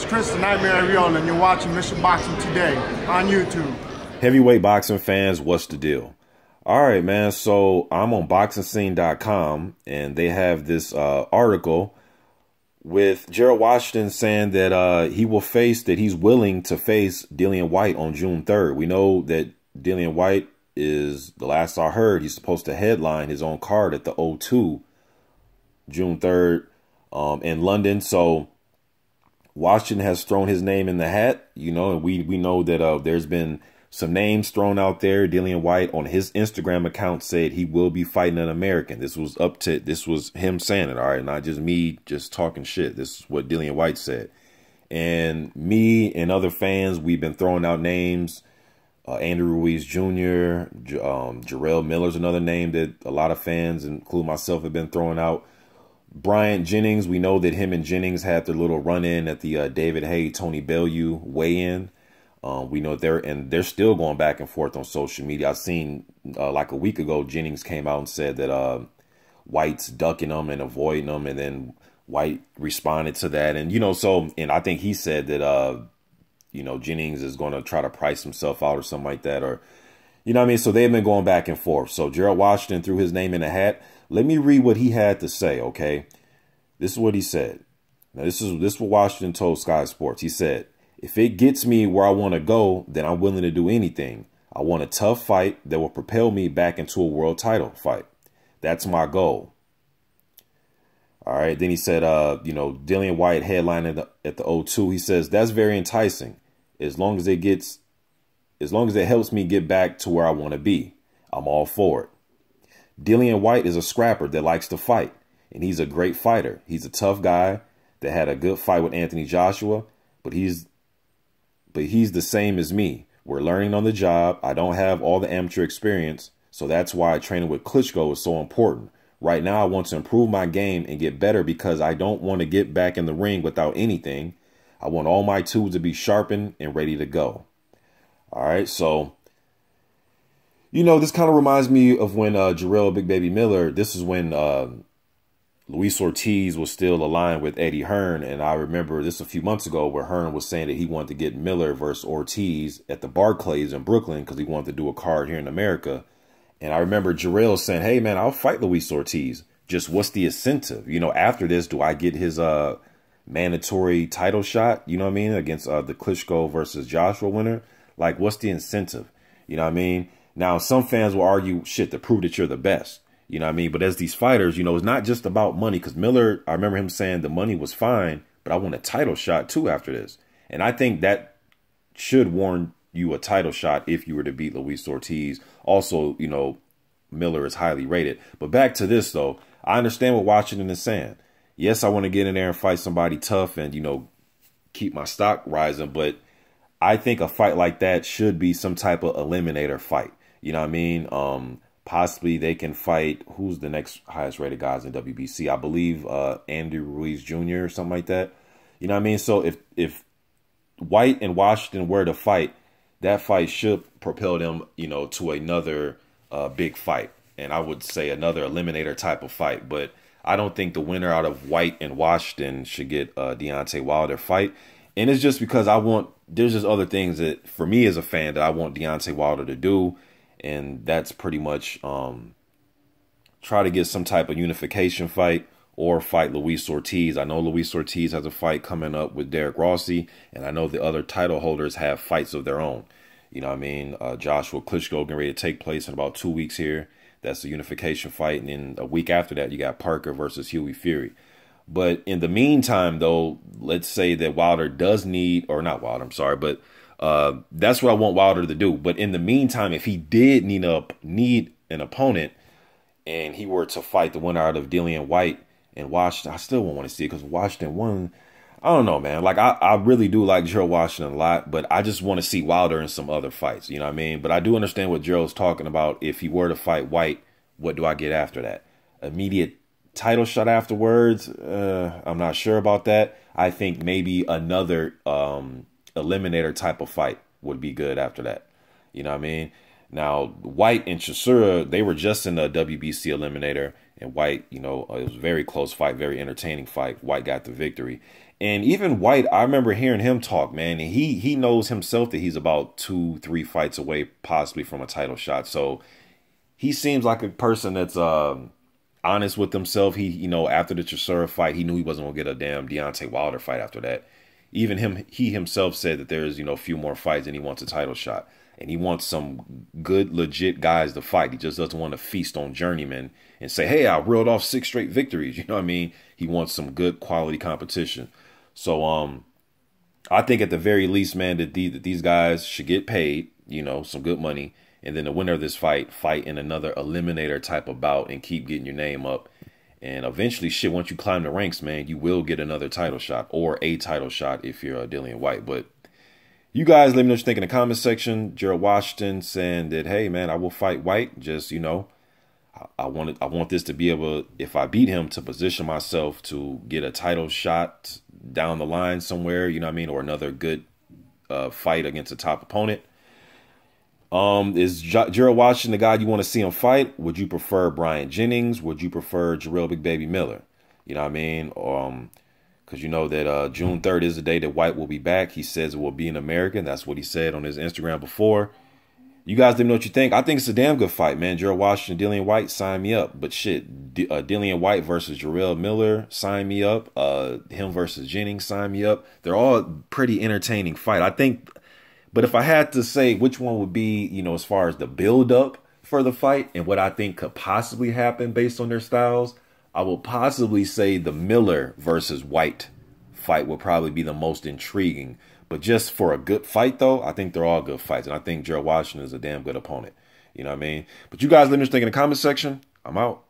Chris the Nightmare Ariola, and you're watching Mission Boxing Today on YouTube. Heavyweight boxing fans, what's the deal? All right, man. So I'm on boxingscene.com, and they have this article with Gerald Washington saying that he's willing to face Dillian Whyte on June 3rd. We know that Dillian Whyte is, the last I heard, he's supposed to headline his own card at the O2 June 3rd in London. So Washington has thrown his name in the hat, you know, and we know that there's been some names thrown out there. Dillian Whyte on his Instagram account said he will be fighting an American. This was him saying it, all right, not just me just talking shit. This is what Dillian Whyte said. And me and other fans, we've been throwing out names. Andrew Ruiz Jr., Gerald Miller's another name that a lot of fans, including myself, have been throwing out. Bryant Jennings, we know that him and Jennings had their little run-in at the David Haye, Tony Bellew weigh-in. We know they're still going back and forth on social media. I've seen like a week ago, Jennings came out and said that Whyte's ducking them and avoiding them, and then Whyte responded to that. And, you know, so, and I think he said that, you know, Jennings is going to try to price himself out or something like that, or, you know what I mean? So they've been going back and forth. So Gerald Washington threw his name in the hat. Let me read what he had to say, okay? This is what he said. Now, this is what Washington told Sky Sports. He said, "If it gets me where I want to go, then I'm willing to do anything. I want a tough fight that will propel me back into a world title fight. That's my goal." All right. Then he said, you know, Dillian Whyte headlining at the O2. He says, "That's very enticing. As long as it helps me get back to where I want to be, I'm all for it." Dillian Whyte is a scrapper that likes to fight, and he's a great fighter. He's a tough guy that had a good fight with Anthony Joshua, but he's the same as me. We're learning on the job. I don't have all the amateur experience, so that's why training with Klitschko is so important. Right now, I want to improve my game and get better because I don't want to get back in the ring without anything. I want all my tools to be sharpened and ready to go. All right, so, you know, this kind of reminds me of when Gerald Big Baby Miller, this is when Luis Ortiz was still aligned with Eddie Hearn. And I remember this a few months ago where Hearn was saying that he wanted to get Miller versus Ortiz at the Barclays in Brooklyn because he wanted to do a card here in America. And I remember Gerald saying, "Hey, man, I'll fight Luis Ortiz. Just what's the incentive? You know, after this, do I get his mandatory title shot, you know what I mean, against the Klitschko versus Joshua winner? Like, what's the incentive? You know what I mean?" Now, some fans will argue, shit, to prove that you're the best. You know what I mean? But as these fighters, you know, it's not just about money, because Miller, I remember him saying the money was fine, but I want a title shot too after this. And I think that should warrant you a title shot if you were to beat Luis Ortiz. Also, you know, Miller is highly rated. But back to this, though, I understand what Washington is saying. Yes, I want to get in there and fight somebody tough and, you know, keep my stock rising. But I think a fight like that should be some type of eliminator fight. You know what I mean? Possibly they can fight, who's the next highest rated guys in WBC? I believe Andrew Ruiz Jr. or something like that. You know what I mean? So if Whyte and Washington were to fight, that fight should propel them, you know, to another big fight. And I would say another eliminator type of fight. But I don't think the winner out of Whyte and Washington should get Deontay Wilder fight. And it's just because there's just other things that, for me as a fan, that I want Deontay Wilder to do. And that's pretty much try to get some type of unification fight or fight Luis Ortiz. I know Luis Ortiz has a fight coming up with Derek Rossi, and I know the other title holders have fights of their own. You know what I mean? Joshua Klitschko getting ready to take place in about 2 weeks here. That's a unification fight. And then a week after that, you got Parker versus Hughie Fury. But in the meantime, though, let's say that Wilder does need, or not Wilder, I'm sorry, but that's what I want Wilder to do. But in the meantime, if he did need an opponent and he were to fight the winner out of Dillian Whyte and Washington, I still won't want to see it because Washington won. I don't know, man. Like, I really do like Gerald Washington a lot, but I just want to see Wilder in some other fights. You know what I mean? But I do understand what Gerald's talking about. If he were to fight Whyte, what do I get after that? Immediate title shot afterwards? I'm not sure about that. I think maybe another eliminator type of fight would be good after that. You know what I mean? Now, Whyte and Chisora, they were just in the WBC eliminator, and Whyte, you know, it was a very close fight, very entertaining fight. Whyte got the victory. And even Whyte, I remember hearing him talk, man, and he knows himself that he's about 2-3 fights away, possibly from a title shot. So he seems like a person that's honest with himself. He, you know, after the Chisora fight, he knew he wasn't gonna get a damn Deontay Wilder fight after that. Even he himself said that there's, you know, a few more fights and he wants a title shot. And he wants some good, legit guys to fight. He just doesn't want to feast on journeymen and say, hey, I reeled off 6 straight victories. You know what I mean? He wants some good quality competition. So I think at the very least, man, that these guys should get paid, you know, some good money. And then the winner of this fight in another eliminator type of bout and keep getting your name up. And eventually, shit, once you climb the ranks, man, you will get another title shot or a title shot if you're a Dillian Whyte. But you guys let me know what you think in the comment section. Gerald Washington saying that, hey, man, I will fight Whyte. Just, you know, I want this to be able, if I beat him, to position myself to get a title shot down the line somewhere, you know what I mean? Or another good fight against a top opponent. Is Gerald Washington the guy you want to see him fight? Would you prefer Brian Jennings? Would you prefer Gerald Big Baby Miller? You know what I mean? Because you know that June 3rd is the day that Whyte will be back. He says it will be an American. That's what he said on his Instagram before. You guys let me know what you think. I think it's a damn good fight, man. Gerald Washington, Dillian Whyte, sign me up. But shit, Dillian Whyte versus Gerald Miller, sign me up. Him versus Jennings, sign me up. They're all pretty entertaining fight. I think, but if I had to say which one would be, you know, as far as the build up for the fight and what I think could possibly happen based on their styles, I will possibly say the Miller versus Whyte fight will probably be the most intriguing. But just for a good fight, though, I think they're all good fights. And I think Gerald Washington is a damn good opponent. You know what I mean? But you guys let me know what you think in the comment section. I'm out.